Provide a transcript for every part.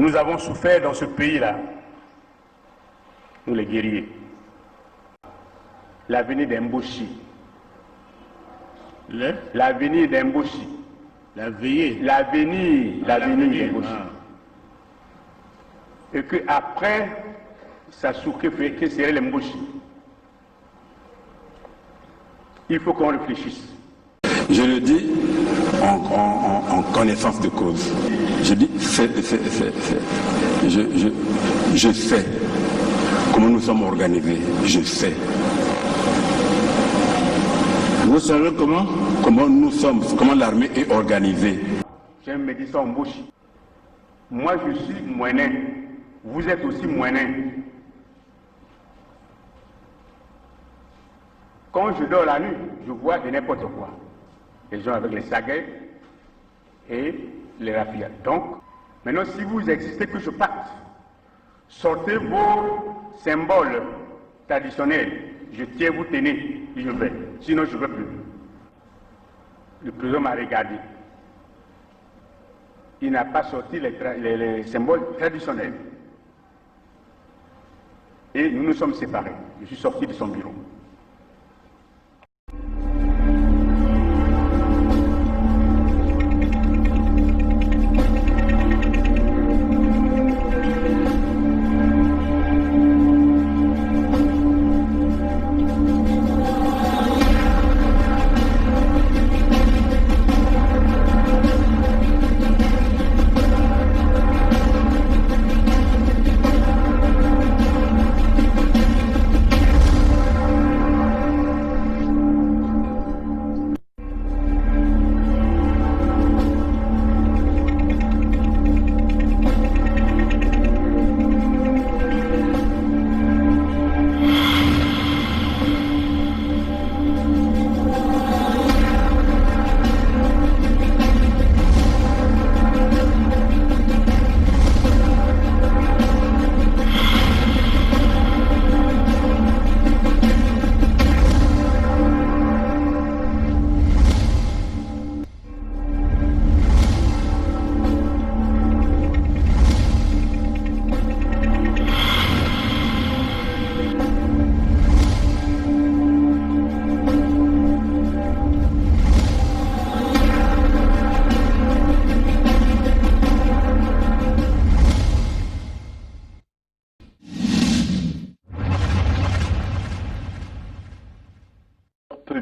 Nous avons souffert dans ce pays-là, nous les guerriers. L'avenir d'Mboshi. L'avenir d'Mboshi. L'avenir d'Mboshi. Et qu'après, Sassou, que serait l'Mboshi? Il faut qu'on réfléchisse. Je le dis en connaissance de cause. Je dis, je sais comment nous sommes organisés. Je sais. Vous savez comment nous sommes, comment l'armée est organisée. J'ai un médecin en bouche. Moi, je suis moyen. Vous êtes aussi moyen. Quand je dors la nuit, je vois de n'importe quoi. Les gens avec les saguets et les rapides. Donc, maintenant, si vous existez, que je parte, sortez vos symboles traditionnels. Je tiens, vous tenez, et je vais. Sinon, je ne veux plus. Le président m'a regardé. Il n'a pas sorti les symboles traditionnels. Et nous nous sommes séparés. Je suis sorti de son bureau.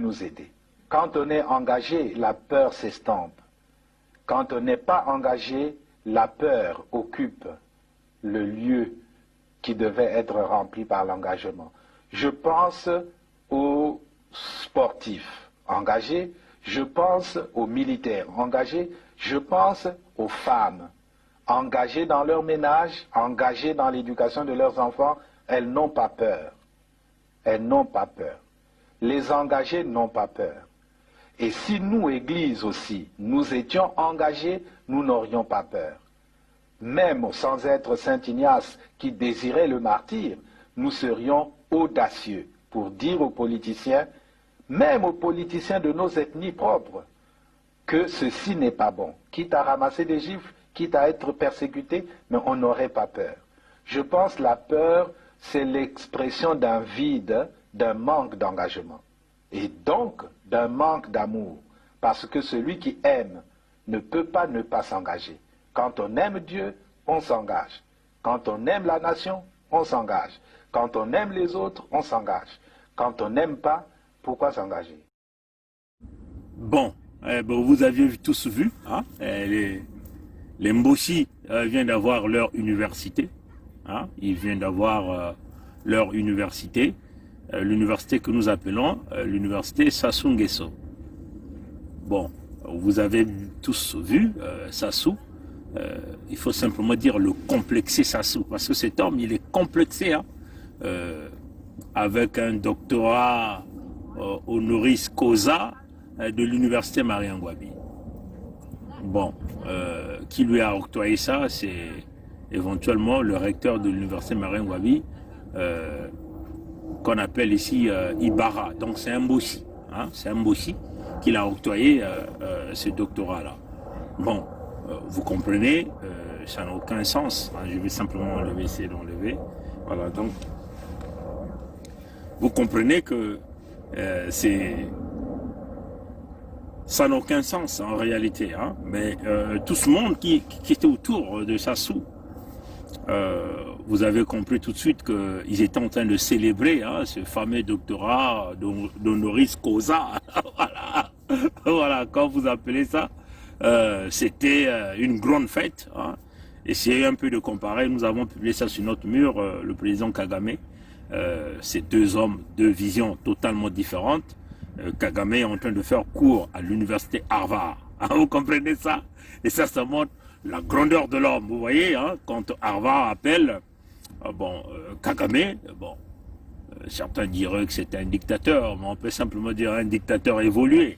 Nous aider. Quand on est engagé, la peur s'estompe. Quand on n'est pas engagé, la peur occupe le lieu qui devait être rempli par l'engagement. Je pense aux sportifs engagés, je pense aux militaires engagés, je pense aux femmes engagées dans leur ménage, engagées dans l'éducation de leurs enfants. Elles n'ont pas peur. Elles n'ont pas peur. Les engagés n'ont pas peur. Et si nous, Église aussi, nous étions engagés, nous n'aurions pas peur. Même sans être Saint Ignace qui désirait le martyre, nous serions audacieux pour dire aux politiciens, même aux politiciens de nos ethnies propres, que ceci n'est pas bon. Quitte à ramasser des gifles, quitte à être persécuté, mais on n'aurait pas peur. Je pense que la peur, c'est l'expression d'un vide, d'un manque d'engagement et donc d'un manque d'amour, parce que celui qui aime ne peut pas ne pas s'engager. Quand on aime Dieu, on s'engage. Quand on aime la nation, on s'engage. Quand on aime les autres, on s'engage. Quand on n'aime pas, pourquoi s'engager? Bon, vous aviez tous vu, hein, les Mboshi viennent d'avoir leur université, hein, ils viennent d'avoir leur université. L'université que nous appelons l'université Sassou Nguesso. Bon, vous avez tous vu Sassou, il faut simplement dire le complexé Sassou, parce que cet homme, il est complexé, hein, avec un doctorat honoris causa de l'université Marien Ngouabi. Bon, qui lui a octroyé ça, c'est éventuellement le recteur de l'université Marien Ngouabi, qu'on appelle ici Ibarra. Donc c'est un Mboshi, hein, c'est un Mboshi qui l'a octroyé ce doctorat-là. Bon, vous comprenez, ça n'a aucun sens. Je vais simplement enlever, essayer d'enlever. Voilà, donc, vous comprenez que ça n'a aucun sens en réalité. Hein, mais tout ce monde qui était autour de Sassou, vous avez compris tout de suite qu'ils étaient en train de célébrer ce fameux doctorat d'honoris causa. Voilà. Voilà, quand vous appelez ça, c'était une grande fête. Hein. Essayez un peu de comparer. Nous avons publié ça sur notre mur, le président Kagame. Ces deux hommes, deux visions totalement différentes. Kagame est en train de faire cours à l'université Harvard. Hein, vous comprenez ça? Et ça montre la grandeur de l'homme. Vous voyez, hein, quand Harvard appelle Kagame, certains diraient que c'est un dictateur, mais on peut simplement dire un dictateur évolué.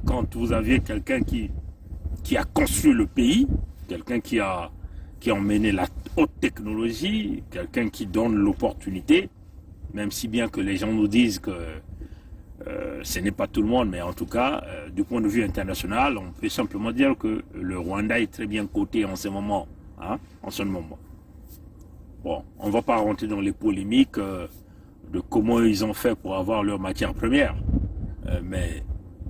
Quand vous aviez quelqu'un qui a construit le pays, quelqu'un qui a emmené la haute technologie, quelqu'un qui donne l'opportunité, même si bien que les gens nous disent que ce n'est pas tout le monde, mais en tout cas, du point de vue international, on peut simplement dire que le Rwanda est très bien coté en ce moment. Hein, en ce moment. Bon, on ne va pas rentrer dans les polémiques de comment ils ont fait pour avoir leurs matières premières. Mais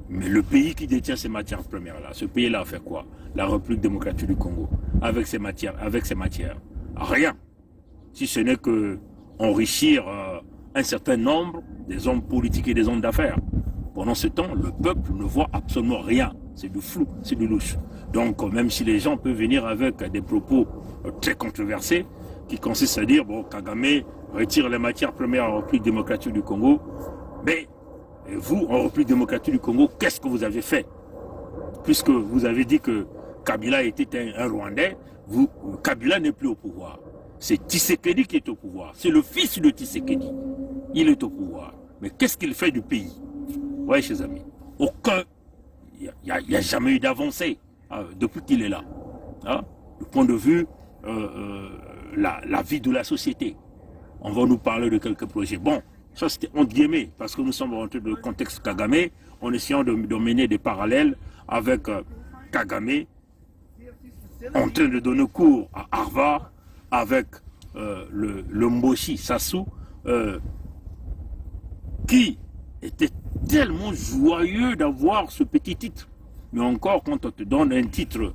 le pays qui détient ces matières premières-là, ce pays-là a fait quoi? La République démocratique du Congo, avec ses matières, rien. Si ce n'est que enrichir un certain nombre des hommes politiques et des hommes d'affaires. Pendant ce temps, le peuple ne voit absolument rien. C'est du flou, c'est du louche. Donc, même si les gens peuvent venir avec des propos très controversés, qui consistent à dire, bon, Kagame retire les matières premières en République démocratique du Congo, mais vous, en République démocratique du Congo, qu'est-ce que vous avez fait? Puisque vous avez dit que Kabila était un Rwandais, Kabila n'est plus au pouvoir. C'est Tshisekedi qui est au pouvoir. C'est le fils de Tshisekedi. Il est au pouvoir. Mais qu'est-ce qu'il fait du pays? Oui, chers amis. Aucun. Il n'y a jamais eu d'avancée depuis qu'il est là. Hein? Du point de vue la vie de la société. On va nous parler de quelques projets. Bon, ça c'était entre guillemets, parce que nous sommes rentrés dans le contexte Kagame, en essayant de mener des parallèles avec Kagame, en train de donner cours à Harvard, avec le Mboshi Sassou, qui était tellement joyeux d'avoir ce petit titre. Mais encore, quand on te donne un titre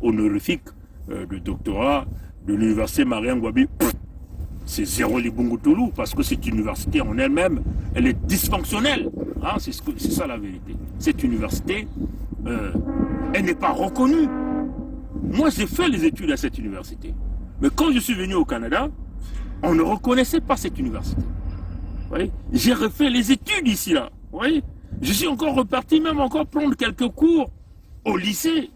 honorifique de doctorat de l'université Marien Ngouabi, c'est zéro Libungutulu, parce que cette université en elle-même, elle est dysfonctionnelle. Hein, c'est ça la vérité. Cette université, elle n'est pas reconnue. Moi, j'ai fait les études à cette université. Mais quand je suis venu au Canada, on ne reconnaissait pas cette université. J'ai refait les études ici, là. Vous voyez, je suis encore reparti, même encore prendre quelques cours au lycée,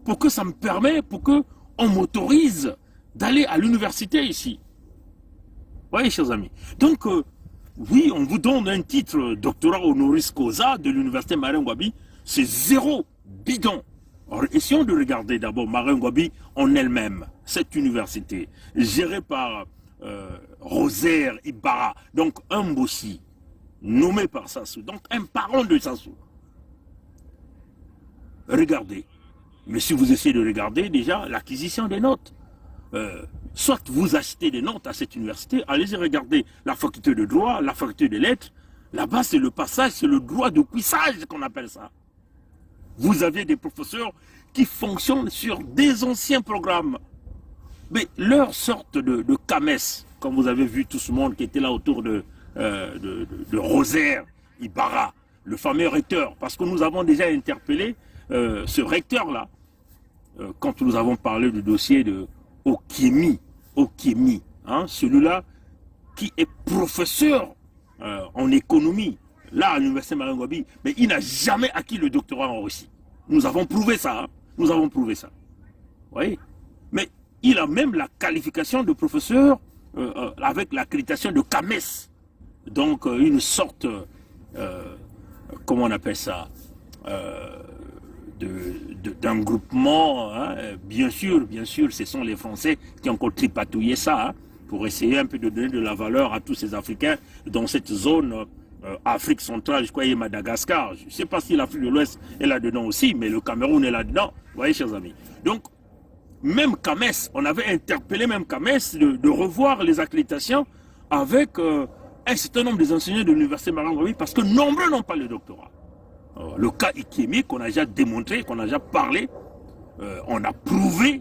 pour que ça me permette, pour qu'on m'autorise d'aller à l'université ici. Vous voyez, chers amis. Donc, oui, on vous donne un titre doctorat honoris causa de l'université Marien Ngouabi, c'est zéro bidon. Alors, essayons de regarder d'abord Marien Ngouabi en elle-même, cette université, gérée par Rosaire Ibarra, donc un Mboshi, nommé par Sassou, donc un parent de Sassou. Regardez. Mais si vous essayez de regarder déjà l'acquisition des notes, soit vous achetez des notes à cette université, allez-y regarder la faculté de droit, la faculté de lettres, là-bas c'est le passage, c'est le droit de cuissage qu'on appelle ça. Vous avez des professeurs qui fonctionnent sur des anciens programmes. Mais leur sorte de CAMES, comme vous avez vu tout ce monde qui était là autour de Rosaire Ibarra, le fameux recteur, parce que nous avons déjà interpellé ce recteur-là, quand nous avons parlé du dossier de Okiemi, hein, celui-là qui est professeur en économie, là à l'université Marien Ngouabi, mais il n'a jamais acquis le doctorat en Russie. Nous avons prouvé ça, hein, nous avons prouvé ça. Vous voyez? Mais il a même la qualification de professeur avec l'accréditation de CAMES. Donc une sorte, comment on appelle ça, d'un groupement, hein, bien sûr, ce sont les Français qui ont encore tripatouillé ça, hein, pour essayer un peu de donner de la valeur à tous ces Africains dans cette zone Afrique centrale, je crois, et Madagascar. Je ne sais pas si l'Afrique de l'Ouest est là-dedans aussi, mais le Cameroun est là-dedans. Vous voyez, chers amis. Donc, même Kames, on avait interpellé même Kames de revoir les accréditations avec un certain nombre des enseignants de l'université Marien Ngouabi parce que nombreux n'ont pas le doctorat. Le cas Ikemi qu'on a déjà démontré, qu'on a déjà parlé, on a prouvé,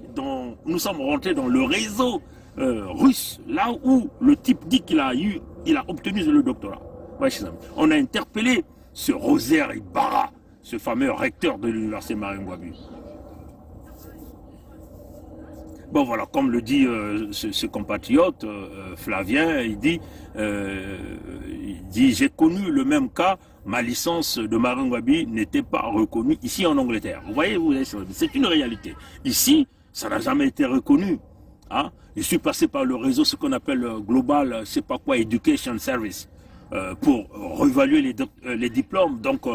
nous sommes rentrés dans le réseau russe, là où le type dit qu'il a obtenu le doctorat. Ouais, on a interpellé ce Rosaire Ibarra, ce fameux recteur de l'université Marien Ngouabi. Bon voilà, comme le dit ce compatriote Flavien, il dit j'ai connu le même cas, ma licence de Marien Ngouabi n'était pas reconnue ici en Angleterre. Vous voyez, c'est une réalité. Ici, ça n'a jamais été reconnu. Hein? Je suis passé par le réseau, ce qu'on appelle Global, je sais pas quoi, Education Service, pour réévaluer les diplômes. Donc,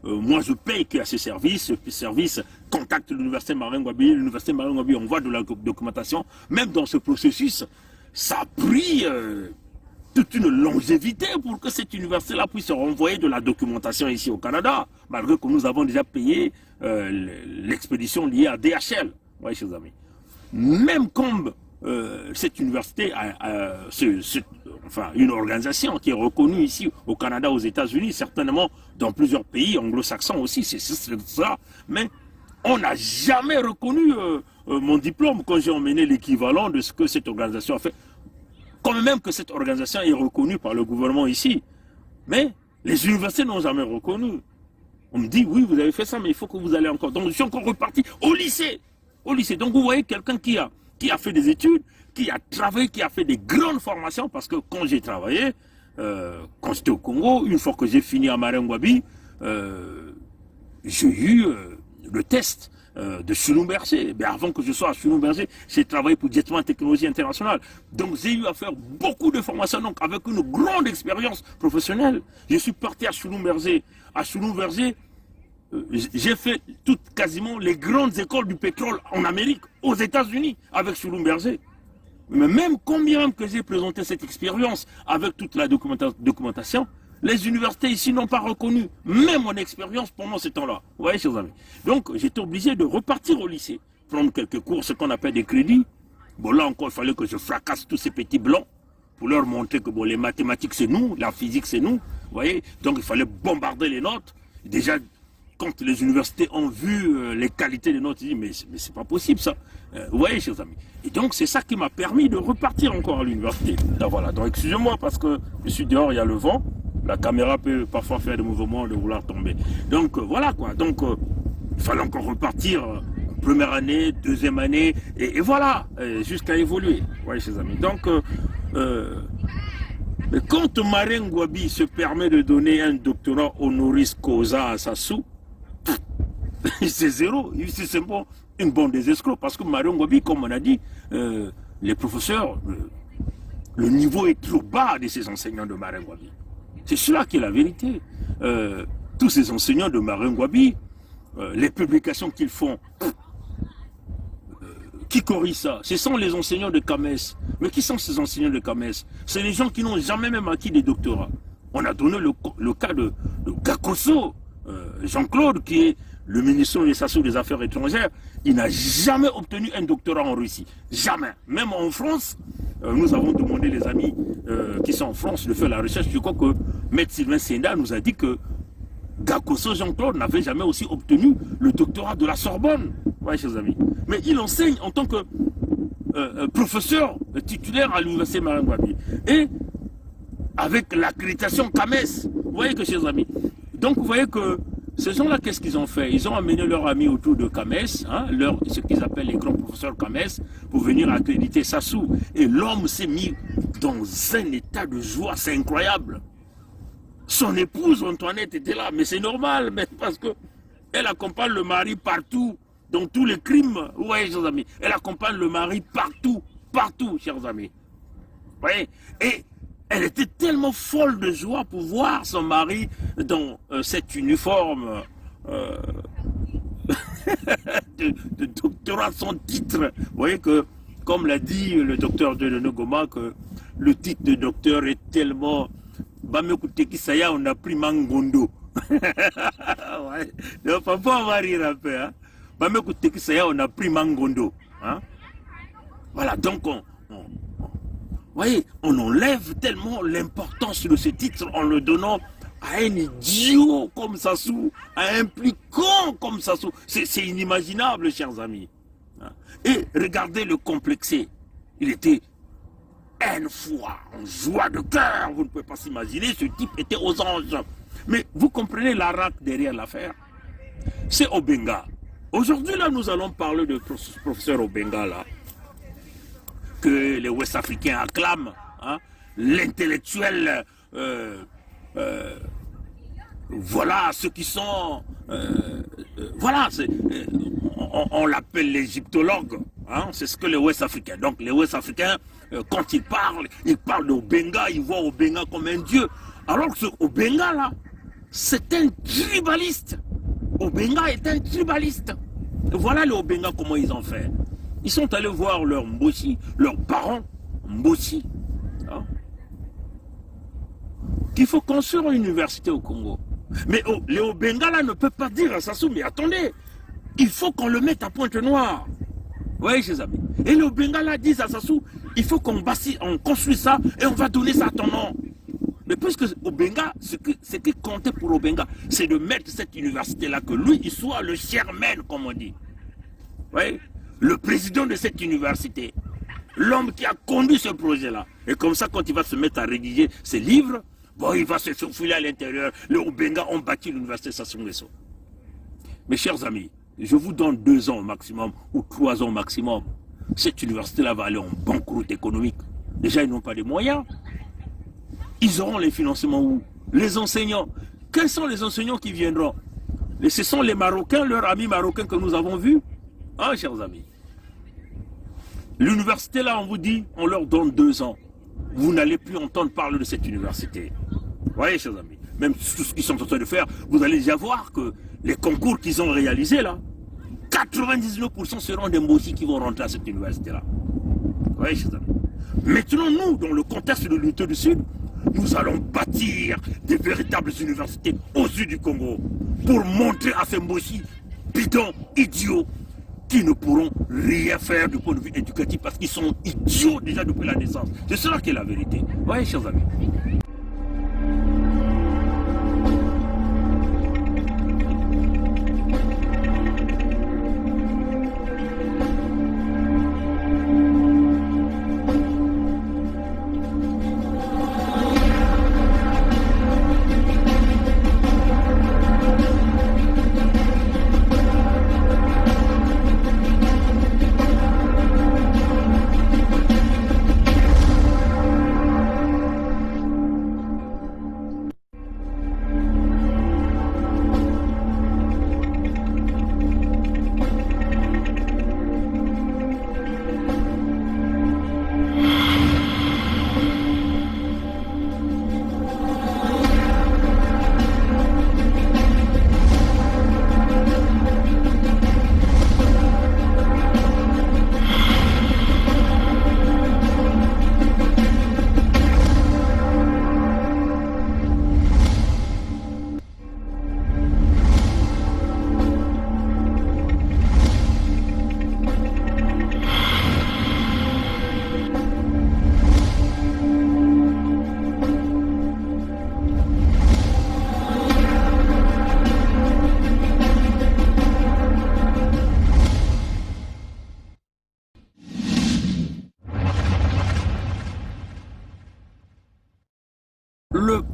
moi, je paye à ce service contacte l'université Marien Ngouabi, l'université Marien Ngouabi envoie de la documentation. Même dans ce processus, ça a pris toute une longévité pour que cette université-là puisse renvoyer de la documentation ici au Canada, malgré que nous avons déjà payé l'expédition liée à DHL. Ouais, chers amis. Même comme cette université enfin, une organisation qui est reconnue ici au Canada, aux États-Unis, certainement dans plusieurs pays anglo-saxons aussi, c'est ça. Mais on n'a jamais reconnu mon diplôme quand j'ai emmené l'équivalent de ce que cette organisation a fait. Quand même que cette organisation est reconnue par le gouvernement ici. Mais les universités n'ont jamais reconnu. On me dit, oui, vous avez fait ça, mais il faut que vous allez encore. Donc je suis encore reparti au lycée. Au lycée. Donc vous voyez quelqu'un qui a fait des études, qui a travaillé, qui a fait des grandes formations, parce que quand j'ai travaillé, quand j'étais au Congo, une fois que j'ai fini à Marien Ngouabi, j'ai eu le test de Chulumberger. Mais avant que je sois à Chulumberger, j'ai travaillé pour Jetman Technologie Internationale. Donc j'ai eu à faire beaucoup de formations, donc avec une grande expérience professionnelle. Je suis parti à Chulumberger. À Chulumberger, j'ai fait quasiment les grandes écoles du pétrole en Amérique, aux États-Unis, avec Chulumberger. Mais même combien que j'ai présenté cette expérience avec toute la documentation, les universités ici n'ont pas reconnu même mon expérience pendant ce temps-là. Vous voyez, chers amis. Donc, j'étais obligé de repartir au lycée, prendre quelques cours, ce qu'on appelle des crédits. Bon, là encore, il fallait que je fracasse tous ces petits blancs pour leur montrer que bon, les mathématiques, c'est nous, la physique, c'est nous. Vous voyez, donc il fallait bombarder les notes. Déjà, quand les universités ont vu les qualités des notes, ils disent mais c'est pas possible ça. Vous voyez, chers amis. Et donc c'est ça qui m'a permis de repartir encore à l'université. Voilà, donc excusez-moi parce que je suis dehors, il y a le vent. La caméra peut parfois faire des mouvements de vouloir tomber. Donc voilà quoi. Donc il fallait encore repartir première année, deuxième année, et voilà, jusqu'à évoluer. Vous voyez, chers amis. Donc quand Marien Ngouabi se permet de donner un doctorat honoris causa à Sassou, c'est zéro, c'est simplement une bande des escrocs, parce que Marien Ngouabi, comme on a dit, les professeurs, le niveau est trop bas de ces enseignants de Marien Ngouabi. C'est cela qui est la vérité. Tous ces enseignants de Marien Ngouabi, les publications qu'ils font, qui corrigent ça? Ce sont les enseignants de Kames. Mais qui sont ces enseignants de Kames? C'est les gens qui n'ont jamais même acquis des doctorats. On a donné le cas de Gakoso, Jean-Claude, qui est le ministre des Affaires étrangères. Il n'a jamais obtenu un doctorat en Russie. Jamais. Même en France, nous avons demandé les amis qui sont en France de faire la recherche. Je crois que Maître Sylvain Senda nous a dit que Gakoso Jean-Claude n'avait jamais aussi obtenu le doctorat de la Sorbonne. Oui, chers amis. Mais il enseigne en tant que professeur titulaire à l'université Marien Ngouabi. Et avec l'accréditation Kames. Vous voyez que, chers amis. Donc, vous voyez que ces gens-là, qu'est-ce qu'ils ont fait? Ils ont amené leurs amis autour de Kames, hein, ce qu'ils appellent les grands professeurs Kames, pour venir accréditer Sassou. Et l'homme s'est mis dans un état de joie, c'est incroyable. Son épouse Antoinette était là, mais c'est normal, mais parce que elle accompagne le mari partout, dans tous les crimes. Vous voyez, chers amis, elle accompagne le mari partout, partout, chers amis. Vous voyez? Et elle était tellement folle de joie pour voir son mari dans cet uniforme de doctorat sans titre. Vous voyez que, comme l'a dit le docteur de Nogoma, que le titre de docteur est tellement... Bamekoutekisaya, on a pris Mangondo. Ouais. Donc, parfois, on va rire un peu. Hein? Bamekoutekisaya, on a pris Mangondo. Hein? Voilà, donc voyez, on enlève tellement l'importance de ce titre en le donnant à un idiot comme Sassou, à un impliquant comme Sassou. C'est inimaginable, chers amis. Et regardez le complexé. Il était une fois en joie de cœur. Vous ne pouvez pas s'imaginer, ce type était aux anges. Mais vous comprenez la rate derrière l'affaire. C'est Obenga. Aujourd'hui, là, nous allons parler de professeur Obenga, là, que les Ouest-Africains acclament, hein, l'intellectuel, voilà ceux qui sont, voilà, on l'appelle l'égyptologue, hein, c'est ce que les Ouest-Africains. Donc les Ouest-Africains, quand ils parlent d'Obenga, ils voient Obenga comme un dieu. Alors que ce Obenga là, c'est un tribaliste. Obenga est un tribaliste. Voilà les Obenga comment ils ont fait. Ils sont allés voir leur Mboshi, leurs parents Mboshi, hein, qu'il faut construire une université au Congo. Mais les Obenga là ne peuvent pas dire à Sassou, mais attendez, il faut qu'on le mette à Pointe-Noire. Vous voyez, chers amis. Et les Obenga là disent à Sassou, il faut qu'on construise ça et on va donner ça à ton nom. Mais puisque Obenga, ce qui comptait pour Obenga, c'est de mettre cette université-là, que lui, il soit le chairman, comme on dit. Vous voyez, le président de cette université, l'homme qui a conduit ce projet-là. Et comme ça, quand il va se mettre à rédiger ses livres, bon, il va se faufiler à l'intérieur. Les Obenga ont bâti l'université Sassou Nguesso. Mes chers amis, je vous donne 2 ans au maximum, ou 3 ans au maximum. Cette université-là va aller en banqueroute économique. Déjà, ils n'ont pas de moyens. Ils auront les financements où? Les enseignants. Quels sont les enseignants qui viendront? Et ce sont les Marocains, leurs amis marocains que nous avons vus. Hein, chers amis? L'université, là, on vous dit, on leur donne 2 ans. Vous n'allez plus entendre parler de cette université. Vous voyez, chers amis? Même tout ce qu'ils sont en train de faire, vous allez déjà voir que les concours qu'ils ont réalisés, là, 99% seront des Mboshi qui vont rentrer à cette université-là. Vous voyez, chers amis? Maintenant, nous, dans le contexte de l'unité du Sud, nous allons bâtir des véritables universités au sud du Congo pour montrer à ces Mboshi bidons, idiots, qui ne pourront rien faire du point de vue éducatif parce qu'ils sont idiots déjà depuis la naissance. C'est cela qui est la vérité. Vous voyez, chers amis?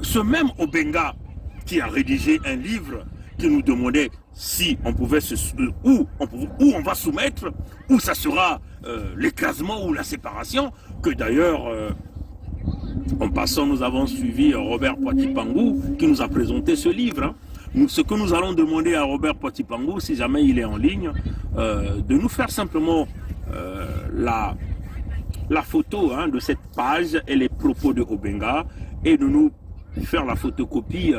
Ce même Obenga qui a rédigé un livre qui nous demandait si on pouvait où on va soumettre, où ça sera l'écrasement ou la séparation, que d'ailleurs en passant nous avons suivi Robert Poiti-Pangou qui nous a présenté ce livre. Hein. Ce que nous allons demander à Robert Poiti-Pangou, si jamais il est en ligne, de nous faire simplement la photo, hein, de cette page et les propos de Obenga, et de nous faire la photocopie,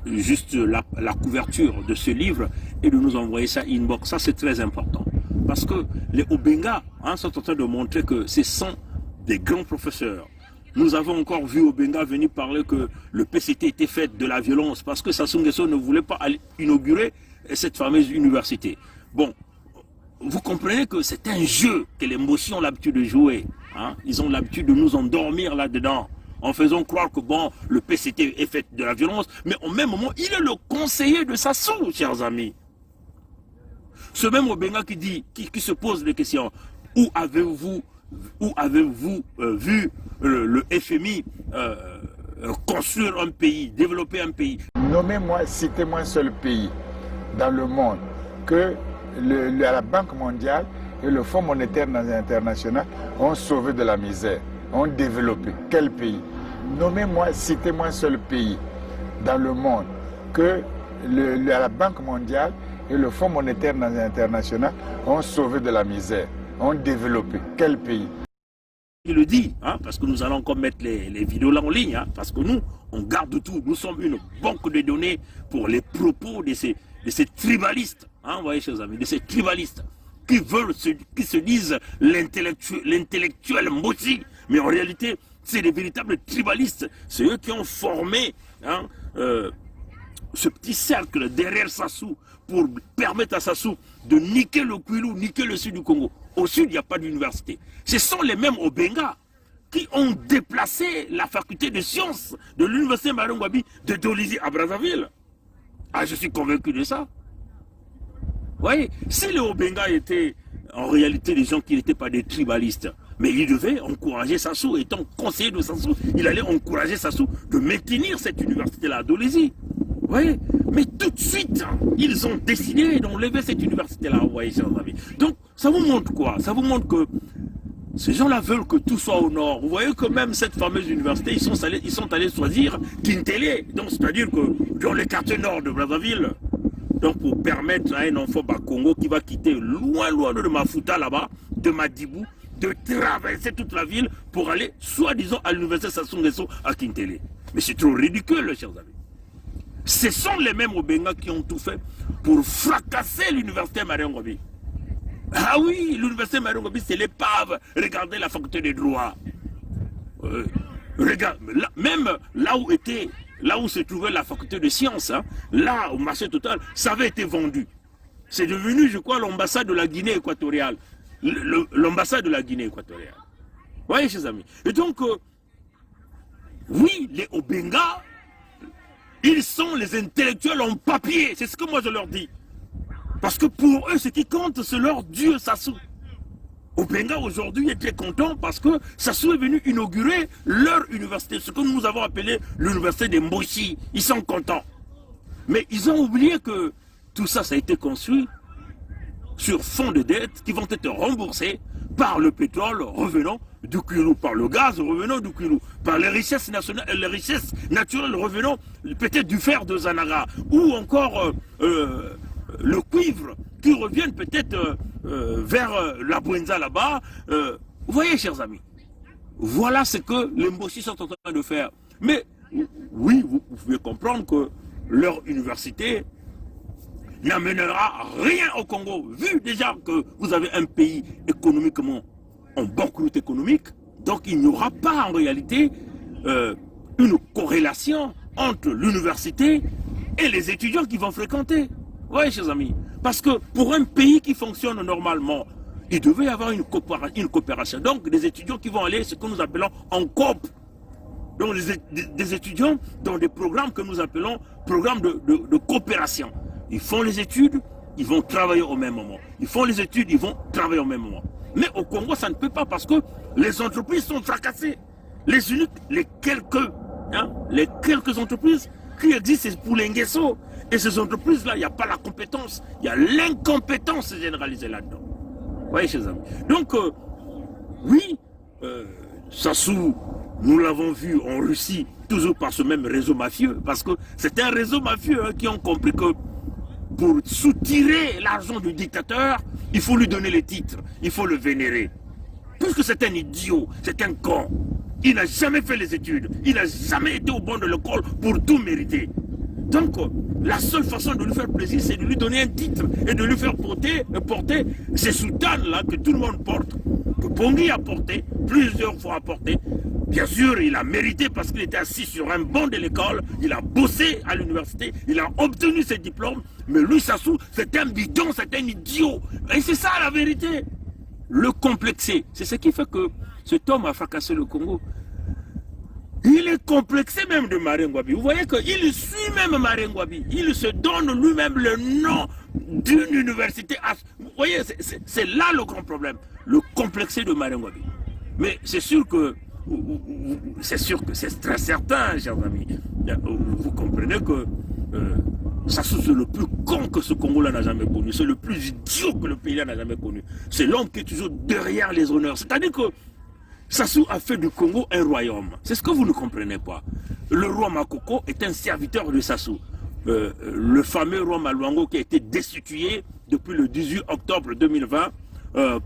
juste la couverture de ce livre, et de nous envoyer ça inbox. Ça, c'est très important. Parce que les Obenga, hein, sont en train de montrer que ce sont des grands professeurs. Nous avons encore vu Obenga venir parler que le PCT était fait de la violence parce que Sassou Nguesso ne voulait pas aller inaugurer cette fameuse université. Bon, vous comprenez que c'est un jeu que les Mboshi ont l'habitude de jouer. Hein? Ils ont l'habitude de nous endormir là-dedans, en faisant croire que bon, le PCT est fait de la violence, mais au même moment, il est le conseiller de Sassou, chers amis. Ce même Obenga qui dit, qui se pose des questions, où avez-vous vu le FMI construire un pays, développer un pays? Nommez-moi, citez-moi un seul pays dans le monde que la Banque mondiale et le Fonds monétaire international ont sauvé de la misère, ont développé. Quel pays? Nommez-moi, citez-moi un seul pays dans le monde que la Banque mondiale et le Fonds monétaire international ont sauvé de la misère, ont développé. Quel pays? Il le dit, hein, parce que nous allons encore mettre les vidéos là en ligne, hein, parce que nous, on garde tout. Nous sommes une banque de données pour les propos de ces tribalistes, hein, vous voyez, chers amis, de ces tribalistes qui se disent l'intellectuel Mboshi, mais en réalité, c'est des véritables tribalistes. C'est eux qui ont formé, hein, ce petit cercle derrière Sassou pour permettre à Sassou de niquer le Kwilu, niquer le sud du Congo. Au sud, il n'y a pas d'université. Ce sont les mêmes Obenga qui ont déplacé la faculté de sciences de l'université Marien Ngouabi de Dolisie à Brazzaville. Ah, je suis convaincu de ça. Vous voyez, si les Obenga étaient en réalité des gens qui n'étaient pas des tribalistes, mais ils devaient encourager Sassou, étant conseiller de Sassou, il allait encourager Sassou de maintenir cette université-là à Dolisie. Vous voyez, mais tout de suite, ils ont décidé d'enlever cette université-là, vous voyez, chers amis. Donc, ça vous montre quoi? Ça vous montre que ces gens-là veulent que tout soit au nord. Vous voyez que même cette fameuse université, ils sont allés choisir Kintélé, donc c'est-à-dire que dans les quartiers nord de Brazzaville, donc pour permettre à un enfant Congo qui va quitter loin de Mafuta là-bas, de Madibou, de traverser toute la ville pour aller, soi-disant, à l'université Sassou Nguesso à Kintélé. Mais c'est trop ridicule, chers amis. Ce sont les mêmes Obenga qui ont tout fait pour fracasser l'université Marien Ngouabi. Ah oui, l'université Marien Ngouabi, c'est l'épave. Regardez la faculté des droits. Regarde, même là où se trouvait la faculté de sciences, hein, là, au marché total, ça avait été vendu. C'est devenu, je crois, l'ambassade de la Guinée équatoriale. L'ambassade de la Guinée équatoriale. Vous voyez, chers amis. Et donc, oui, les Obenga, ils sont les intellectuels en papier. C'est ce que moi je leur dis. Parce que pour eux, ce qui compte, c'est leur Dieu Sassou. Obenga aujourd'hui est très content parce que Sassou est venu inaugurer leur université, ce que nous avons appelé l'université des Mboshi. Ils sont contents. Mais ils ont oublié que tout ça, ça a été construit sur fond de dettes qui vont être remboursés par le pétrole revenant du Kwilu, par le gaz revenant du Kwilu, par les richesses naturelles revenant peut-être du fer de Zanaga, ou encore le cuivre qui reviennent peut-être vers la Bouenza là-bas. Vous voyez, chers amis, voilà ce que les Mboshi sont en train de faire. Mais oui, vous pouvez comprendre que leur université n'amènera rien au Congo, vu déjà que vous avez un pays économiquement en banqueroute économique, donc il n'y aura pas en réalité une corrélation entre l'université et les étudiants qui vont fréquenter. Oui, chers amis, parce que pour un pays qui fonctionne normalement, il devait y avoir une coopération. Donc des étudiants qui vont aller, ce que nous appelons en coop. Donc des étudiants dans des programmes que nous appelons programmes de coopération. Ils font les études, ils vont travailler au même moment. Ils font les études, ils vont travailler au même moment. Mais au Congo, ça ne peut pas parce que les entreprises sont fracassées. Les uniques, les quelques entreprises qui existent, c'est pour les Nguesso. Et ces entreprises-là, il n'y a pas la compétence, il y a l'incompétence généralisée là-dedans. Vous voyez, chers amis. Donc, oui, Sassou, nous l'avons vu en Russie, toujours par ce même réseau mafieux, parce que c'est un réseau mafieux hein, qui ont compris que pour soutirer l'argent du dictateur, il faut lui donner les titres, il faut le vénérer. Puisque c'est un idiot, c'est un con, il n'a jamais fait les études, il n'a jamais été au banc de l'école pour tout mériter. Donc, la seule façon de lui faire plaisir, c'est de lui donner un titre et de lui faire porter ces soutanes-là que tout le monde porte, que Pongi a porté, plusieurs fois porté, Bien sûr, il a mérité parce qu'il était assis sur un banc de l'école, il a bossé à l'université, il a obtenu ses diplômes, mais lui, Sassou, c'est un bidon, c'est un idiot. Et c'est ça la vérité. Le complexé, c'est ce qui fait que cet homme a fracassé le Congo. Il est complexé même de Marien Ngouabi. Vous voyez qu'il suit même Marien Ngouabi. Il se donne lui-même le nom d'une université. Vous voyez, c'est là le grand problème. Le complexé de Marien Ngouabi. Mais c'est sûr que c'est très certain, chers amis. Vous comprenez que Sassou, c'est le plus con que ce Congo-là n'a jamais connu. C'est le plus idiot que le pays-là n'a jamais connu. C'est l'homme qui est toujours derrière les honneurs. C'est-à-dire que Sassou a fait du Congo un royaume. C'est ce que vous ne comprenez pas. Le roi Makoko est un serviteur de Sassou. Le fameux roi Maluango qui a été destitué depuis le 18 octobre 2020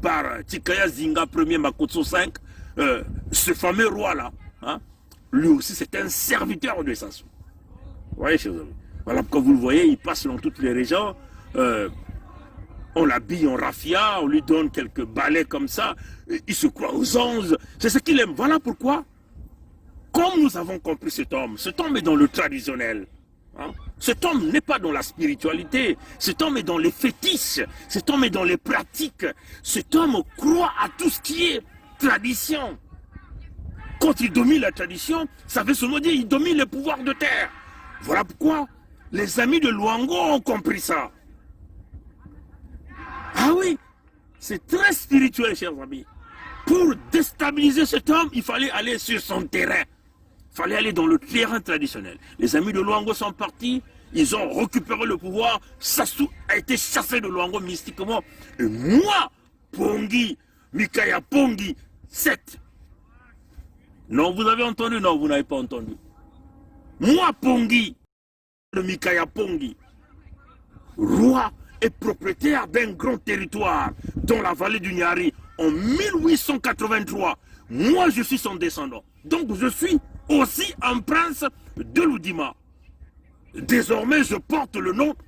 par Tikaya Zinga Ier Makotso V. Ce fameux roi-là, hein, lui aussi c'est un serviteur de Sassou. Vous voyez, chers amis. Voilà pourquoi vous le voyez, il passe dans toutes les régions. On l'habille en raffia, on lui donne quelques balais comme ça. Il se croit aux anges. C'est ce qu'il aime. Voilà pourquoi, comme nous avons compris cet homme est dans le traditionnel. Hein? Cet homme n'est pas dans la spiritualité. Cet homme est dans les fétiches. Cet homme est dans les pratiques. Cet homme croit à tout ce qui est tradition. Quand il domine la tradition, ça veut seulement dire qu'il domine le pouvoir de terre. Voilà pourquoi les amis de Luango ont compris ça. Ah oui, c'est très spirituel, chers amis. Pour déstabiliser cet homme, il fallait aller sur son terrain. Il fallait aller dans le terrain traditionnel. Les amis de Luango sont partis, ils ont récupéré le pouvoir. Sassou a été chassé de Luango mystiquement. Et moi, Pongi, Mikaya Pongi, 7. Non, vous avez entendu? Non, vous n'avez pas entendu. Moi, Pongi, le Mikaya Pongi, roi et propriétaire d'un grand territoire dans la vallée du Nyari en 1883. Moi, je suis son descendant. Donc, je suis aussi un prince de l'Oudima. Désormais, je porte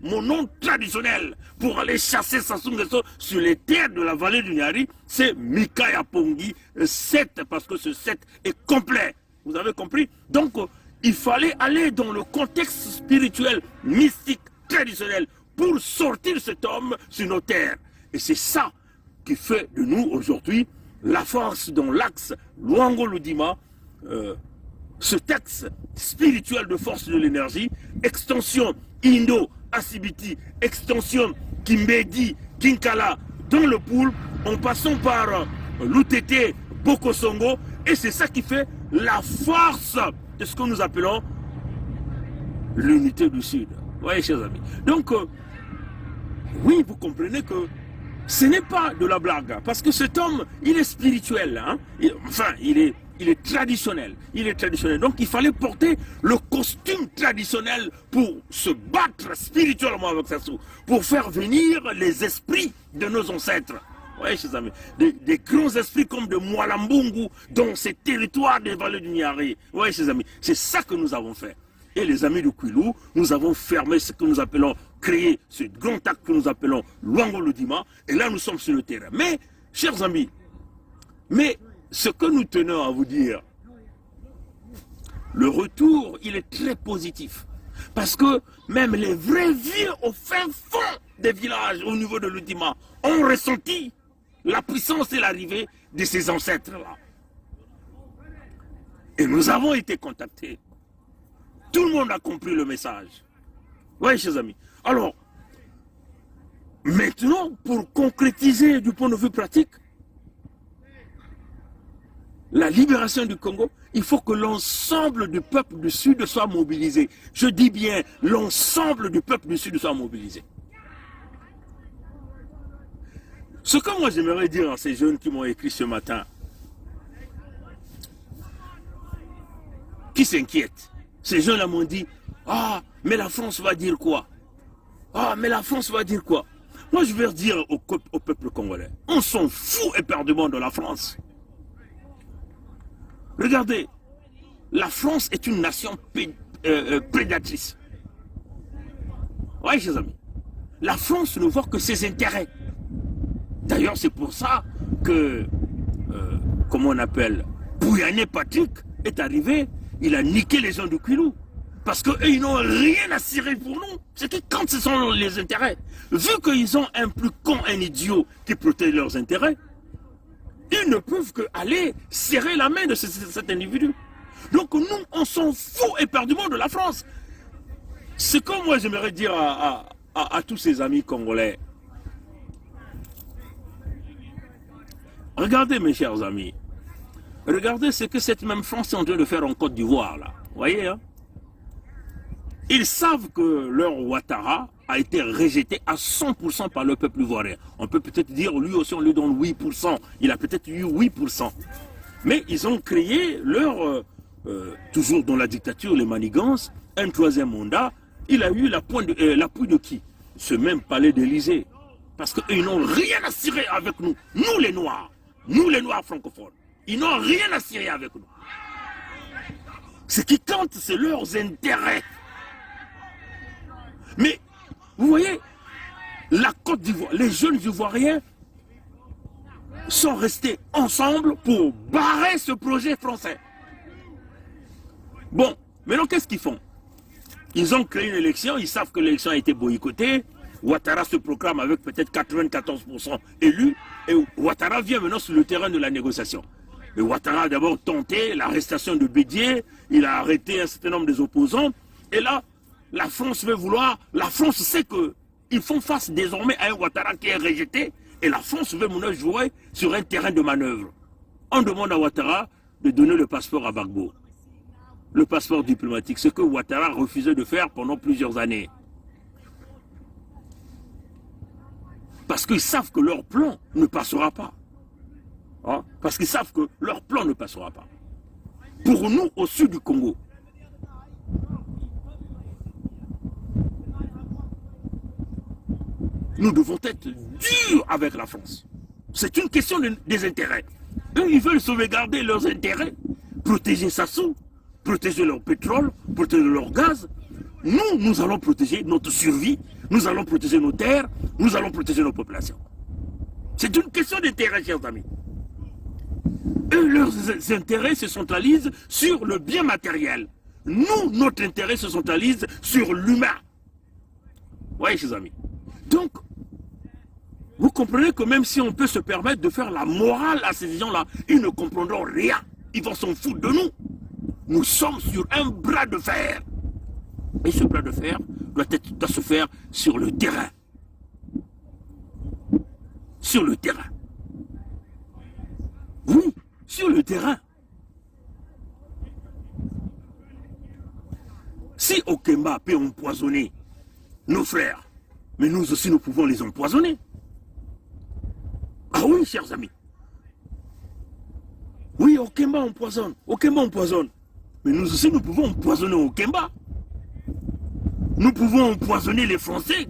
mon nom traditionnel pour aller chasser Sassou Nguesso sur les terres de la vallée du Nyari. C'est Mikaya Pongi 7, parce que ce 7 est complet. Vous avez compris? Donc, il fallait aller dans le contexte spirituel, mystique, traditionnel, pour sortir cet homme sur nos terres. Et c'est ça qui fait de nous aujourd'hui la force dans l'axe Luango-Ludima, ce texte spirituel de force de l'énergie, extension Indo-Assibiti, extension Kimbedi, Kinkala, dans le pool, en passant par l'UTT, Bokosongo, et c'est ça qui fait la force de ce que nous appelons l'unité du Sud. Vous voyez, chers amis. Donc, oui, vous comprenez que ce n'est pas de la blague, parce que cet homme, il est spirituel, hein? Il est traditionnel, donc il fallait porter le costume traditionnel pour se battre spirituellement avec Sassou, pour faire venir les esprits de nos ancêtres. Oui, chers amis, des grands esprits comme de Mwalambungu dans ces territoires des vallées du Nyari. Oui, chers amis, c'est ça que nous avons fait. Et les amis de Kwilu, nous avons fermé ce que nous appelons, créé ce grand acte que nous appelons Luango-Ludima, et là nous sommes sur le terrain. Mais, chers amis, ce que nous tenons à vous dire, le retour, il est très positif. Parce que même les vrais vieux au fin fond des villages au niveau de l'Udima ont ressenti la puissance et l'arrivée de ces ancêtres-là. Et nous avons été contactés. Tout le monde a compris le message. Oui, chers amis. Alors, maintenant, pour concrétiser du point de vue pratique, la libération du Congo, il faut que l'ensemble du peuple du Sud soit mobilisé. Je dis bien, l'ensemble du peuple du Sud soit mobilisé. Ce que moi j'aimerais dire à ces jeunes qui m'ont écrit ce matin, qui s'inquiètent, ces jeunes-là m'ont dit, ah, mais la France va dire quoi? Ah, mais la France va dire quoi? Moi je vais dire au peuple congolais, on s'en fout éperdument de la France. Regardez, la France est une nation prédatrice. Oui, chers amis. La France ne voit que ses intérêts. D'ailleurs, c'est pour ça que, comment on appelle, Pouyanné Patrick est arrivé, il a niqué les gens de Quilou. Parce qu'eux, ils n'ont rien à cirer pour nous. C'est que quand ce sont les intérêts, vu qu'ils ont un plus con, un idiot qui protège leurs intérêts, ils ne peuvent qu'aller serrer la main de cet individu. Donc nous, on s'en fout éperdument de la France. C'est comme moi, j'aimerais dire à tous ces amis congolais. Regardez mes chers amis, regardez ce que cette même France est en train de faire en Côte d'Ivoire là. Vous voyez, hein? Ils savent que leur Ouattara a été rejeté à 100% par le peuple ivoirien. On peut peut-être dire, lui aussi on lui donne 8%. Il a peut-être eu 8%. Mais ils ont créé leur, toujours dans la dictature, les manigances, un troisième mandat. Il a eu l'appui de qui? Ce même palais d'Élysée. Parce qu'ils n'ont rien à cirer avec nous. Nous les Noirs francophones. Ils n'ont rien à cirer avec nous. Ce qui compte, c'est leurs intérêts. Mais, vous voyez, la Côte d'Ivoire, les jeunes Ivoiriens sont restés ensemble pour barrer ce projet français. Bon, maintenant qu'est-ce qu'ils font? Ils ont créé une élection, ils savent que l'élection a été boycottée. Ouattara se proclame avec peut-être 94% élus. Et Ouattara vient maintenant sur le terrain de la négociation. Et Ouattara a d'abord tenté l'arrestation de Bédier, il a arrêté un certain nombre des opposants. Et là, la France veut vouloir, la France sait qu'ils font face désormais à un Ouattara qui est rejeté. Et la France veut maintenant jouer sur un terrain de manœuvre. On demande à Ouattara de donner le passeport à Gbagbo. Le passeport diplomatique, ce que Ouattara refusait de faire pendant plusieurs années. Parce qu'ils savent que leur plan ne passera pas. Hein? Parce qu'ils savent que leur plan ne passera pas. Pour nous, au sud du Congo, nous devons être durs avec la France. C'est une question des intérêts. Eux, ils veulent sauvegarder leurs intérêts, protéger Sassou, protéger leur pétrole, protéger leur gaz. Nous, nous allons protéger notre survie, nous allons protéger nos terres, nous allons protéger nos populations. C'est une question d'intérêt, chers amis. Eux, leurs intérêts se centralisent sur le bien matériel. Nous, notre intérêt se centralise sur l'humain. Vous voyez, chers amis. Donc, vous comprenez que même si on peut se permettre de faire la morale à ces gens-là, ils ne comprendront rien. Ils vont s'en foutre de nous. Nous sommes sur un bras de fer. Et ce bras de fer doit se faire sur le terrain. Sur le terrain. Oui, sur le terrain. Si Okemba peut empoisonner nos frères, mais nous aussi nous pouvons les empoisonner. Ah oui, chers amis. Oui, Okemba empoisonne. Okemba empoisonne. Mais nous aussi nous pouvons empoisonner Okemba. Nous pouvons empoisonner les Français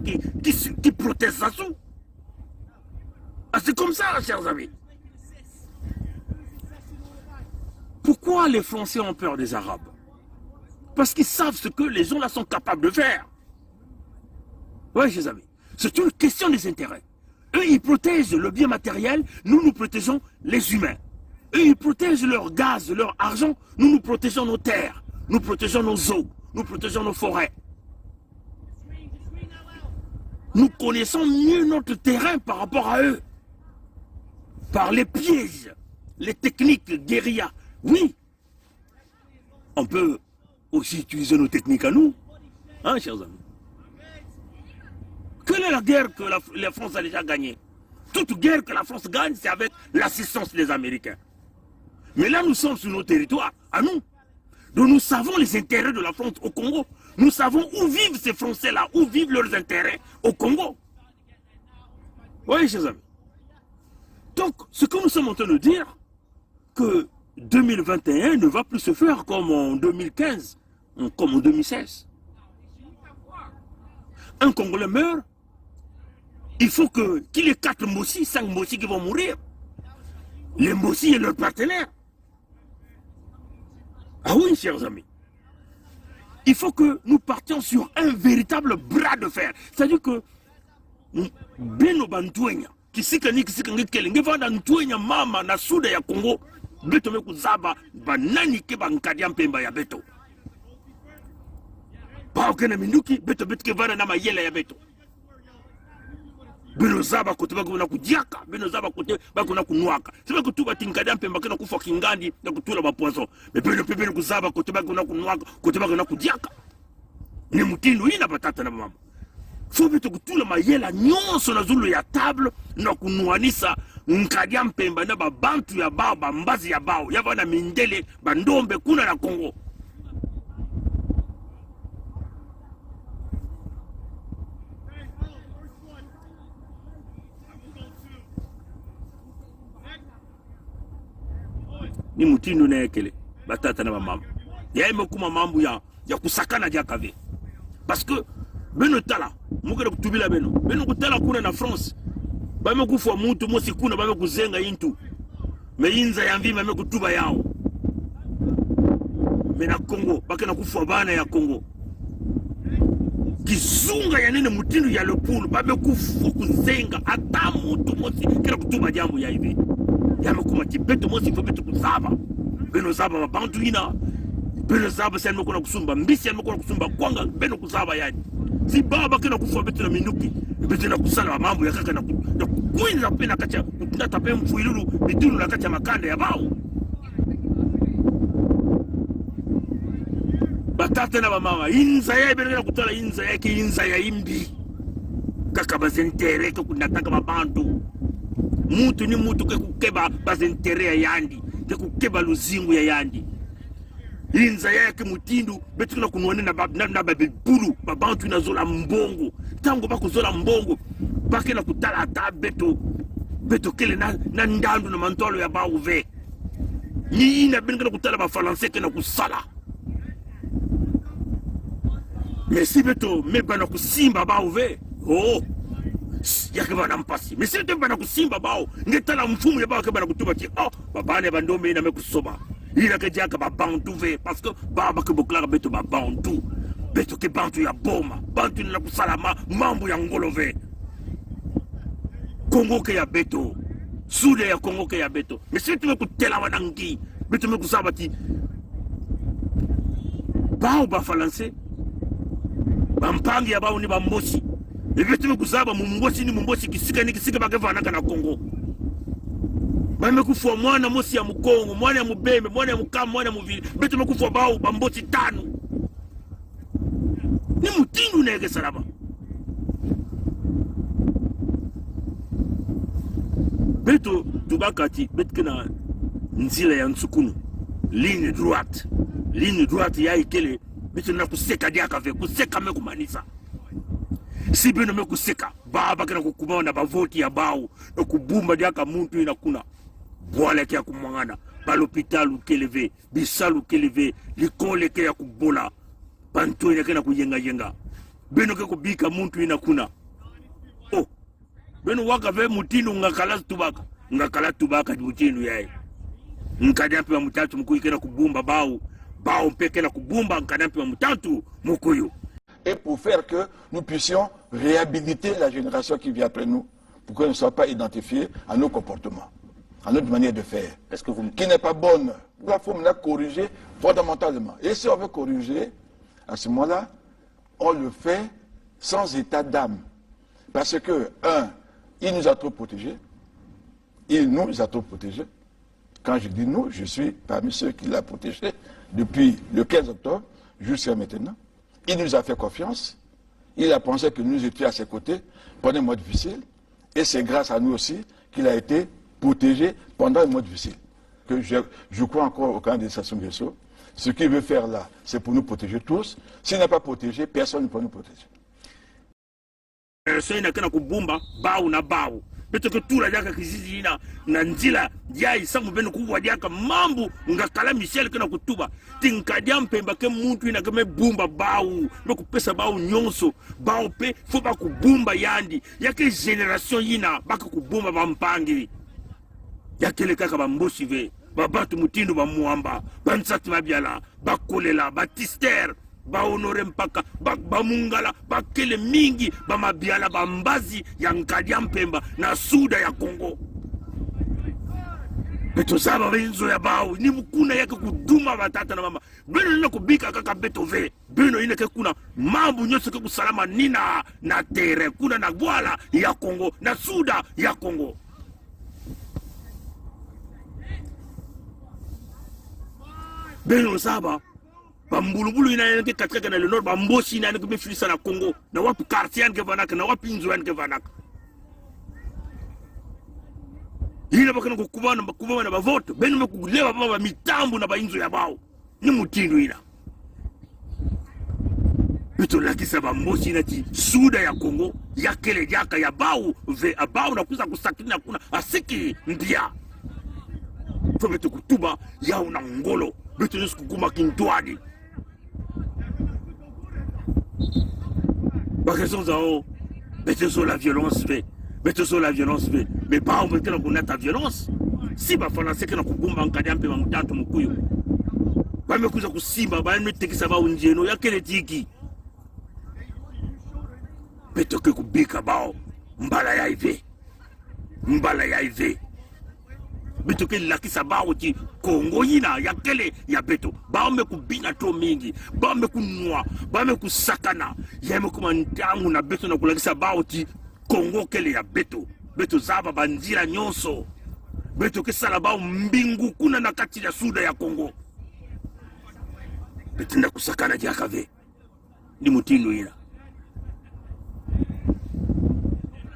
qui protestent Sassou. Ah, c'est comme ça, chers amis. Pourquoi les Français ont peur des Arabes? Parce qu'ils savent ce que les gens là sont capables de faire. Oui, chers amis. C'est une question des intérêts. Eux, ils protègent le bien matériel, nous, nous protégeons les humains. Eux, ils protègent leur gaz, leur argent, nous, nous protégeons nos terres, nous protégeons nos eaux, nous protégeons nos forêts. Nous connaissons mieux notre terrain par rapport à eux. Par les pièges, les techniques guérilla. Oui, on peut aussi utiliser nos techniques à nous, hein, chers amis. Quelle est la guerre que la France a déjà gagnée? Toute guerre que la France gagne, c'est avec l'assistance des Américains. Mais là, nous sommes sur nos territoires, à nous. Donc nous savons les intérêts de la France au Congo. Nous savons où vivent ces Français-là, où vivent leurs intérêts au Congo. Oui, chers amis. Donc, ce que nous sommes en train de dire, que 2021 ne va plus se faire comme en 2015, comme en 2016. Un Congolais meurt, il faut qu'il y ait 4 Mossi, 5 Mossi qui vont mourir. Les Mossi et leurs partenaires. Ah oui, chers amis. Il faut que nous partions sur un véritable bras de fer. C'est-à-dire que Beno Bantouenya, qui s'est Congo, beto me kuzaba banani ke bankadia mpemba ya beto bao kena minduki beto beto ke vana na mayela ya beto bino zaba kote bako na kudiaka bino zaba kote bako na kunuaka sema kutuba tinkadia mpemba kena kufa kingandi na kutula ba poison me bino kuzaba kote bako na kunuaka kote bako na kudiaka ni mutindo ina batata na mama so beto kutula mayela nyonso na zulu ya table na kunuanisa nkadia mpemba na babantu ya bao bambazi ya bao ya bana mindele bandombe kuna na Kongo ni mutindo na ekele batata na mama ya imekuma mambo ya kusakana dia kave parce que beno tala mukere kutubila beno kutala kuna na France bame kufa muntu mosi kuna bame kuzenga intu me inza ya mvima me kutuba yao me na Kongo bakena kufa bana ya Kongo kizunga ya nene mutindo ya lepulu bame kufa kuzenga ata muntu mosi kera kutuba jambo ya hivi yame kuma tibeto mosi fobeto kuzaba beno zaba mabantu ina beno zaba sema kuna kusumba mbisi yame kuna kusumba kwanga beno kuzaba yani si baba kena kufa beto na minuki beto na kusala mambo ya kaka na kuinza pena kacha kutata pe mfuilulu bitulu na kacha makanda ya bao batata na mama inza ya beno kutala inza yake inza ya imbi kaka bazentere ko kunataka mabantu mutu ni mutu ke kukeba bazentere ya yandi ke kukeba luzingu ya yandi inza yake mutindo betu na kunwane na babibulu babantu na zola mbongo tango bako zola mbongo bakela kutala ata beto kele na ndandu na mantolo ya ba uve ni ina bengela kutala ba français ke na kusala mais si beto meba na kusimba ba uve oh yake bana mpasi mais si beto bana kusimba bao ngetala mfumu ya bao ke bana kutuba ti oh babane bandombe ina mekusoba ina ke jaka ba bantu ve parce que baba ke boklara beto ba bantu beto ke bantu ya boma bantu na kusala mambo ya ngolo ve Kongo ke ya beto sude ya Kongo ke ya beto mais si tu me kutela wanangi beto me kusabati bao ba français bampangi ya bao ni bambosi beto me kusaba mumbosi ni mumbosi kisika bakevana kana Kongo bame kufa mwana mosi ya Mukongo mwana ya Mubembe mwana ya Mukama mwana ya Muvili beto me kufa bao bambosi tano ni mutindu nege salaba beto tubakati betkena nzila ya nsukunu ligne droite ya ikele beto na kuseka dia kave kuseka me kumanisa si beno me kuseka baba kana kukumana bavoti ya bao na kubumba dia ka muntu ina kuna bwala kia kumwangana balopitalu keleve bisalu keleve likole kia kubola bantu ina kana kuyenga beno ke kubika muntu ina kuna oh beno waka ve mutinu ngakala tubaka mutinu yae nkadampi wa mutatu mkuyu kena kubumba bao mpeke na kubumba nkadampi wa mutatu mkuyu. Et pour faire que nous puissions réhabiliter la génération qui vient après nous, pour qu'elle ne soit pas identifiée à nos comportements, à notre manière de faire, qui n'est pas bonne. Il faut maintenant corriger fondamentalement. Et si on veut corriger, à ce moment-là, on le fait sans état d'âme. Parce que, il nous a trop protégés. Quand je dis nous, je suis parmi ceux qui l'ont protégé depuis le 15 octobre jusqu'à maintenant. Il nous a fait confiance. Il a pensé que nous étions à ses côtés pendant un mois difficile. Et c'est grâce à nous aussi qu'il a été protégé pendant un mois difficile. Que je crois encore au camp de Sassou Nguesso. Ce qu'il veut faire là, c'est pour nous protéger tous. S'il n'a pas protégé, personne ne peut nous protéger. Beto ke tula jaka kizizi na nzila ya isangu beno kuwa jaka mambu ngakala Michel kena kutuba tinkadia mpemba ke muntu ina keme bumba bau me kupesa bau nyonso bau pe fo ba kubumba yandi yake generation yina baka kubumba bampangi yake le kaka bamboshi ve babatu mutindo ba muamba bansati mabiala bakolela batister ba honore mpaka ba mungala ba kele mingi ba mabiala ba mbazi ya nkadia mpemba na suda ya Kongo beto zaba benzo ya bao ni mukuna yake kuduma batata na mama beno nina kubika kaka beto ve beno ine ke kuna mambu nyose ke kusalama nina na tere kuna na gwala ya Kongo na suda ya Kongo. Beno zaba bambulubulu ina yake katika na le nord bamboshi ina yake befilisa na Kongo na wapi quartier ke vanaka na wapi nzo ke vanaka. Hina bakana kukubana na bavoto beno mekulewa baba mitambo na bainzo ya bao ni mutindo ina bito lakisa bamboshi na ti suda ya Kongo ya kele jaka ya bao ve abao na kuza kusakina kuna asiki ndia fo beto kutuba ya una ngolo beto nisku kuma kintwadi bakaison zao beto sur la violence fait beto sur la violence fait mais pas on veut qu'on ait ta violence si ba fala c'est que na kubumba nkadi ampe mamutatu mukuyo bamekuza kusimba bametekisa ba unjeno yakele tiki beto ke kubika bao mbala ya ive beto ke lakisa bao ti Kongo yina yakele ya beto bao mekubina to mingi bao mekunwa bao mekusakana yeme kumantangu na beto na kulakisa bao ti Kongo kele ya beto beto zaba banjira nyonso beto ke sala bao mbingu kuna na kati ya suda ya Kongo betinda kusakana jakave ni mutindo ina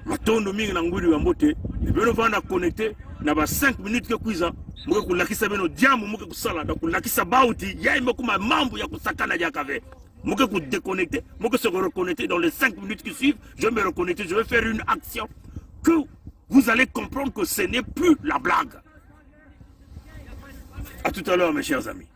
matondo mingi na ngudi wa mbote beno vana connecter na ba 5 minutes ke kuiza muke kulakisa beno jamu muke kusala na kulakisa bauti yaime kuma mambo ya kusakana jakave muke ku déconnecter muke se reconnecter dans les 5 minutes qui suivent. Je vais me reconnecter, je vais faire une action que vous allez comprendre que ce n'est plus la blague. À tout à l'heure mes chers amis.